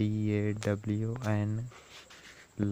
DAWN